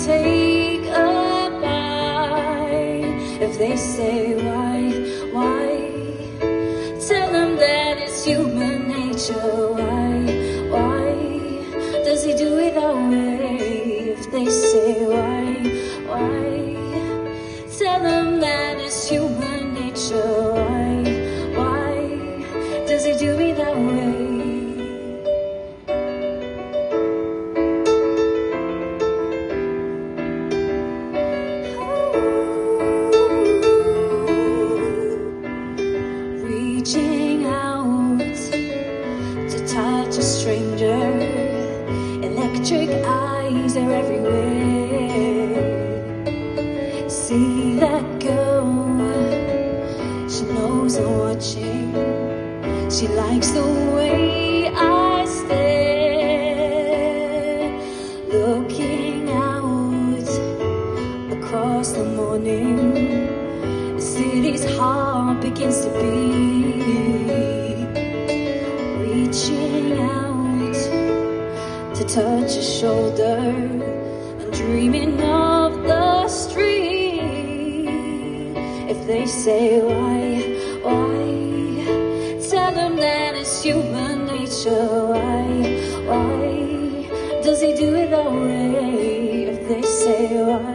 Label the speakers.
Speaker 1: take a bite. If they say why? Tell them that it's human nature. Why does he do it that way? If they say why? Tell them that it's human nature. Why does he do it that way? Reaching out to touch a stranger, electric eyes are everywhere. See that girl, she knows I'm watching. She likes the way I stare, looking out across the morning. The city's heart begins to beat, reaching out to touch a shoulder. I'm dreaming of the street. If they say why? Tell them that it's human nature. Why does he do it that way? If they say why?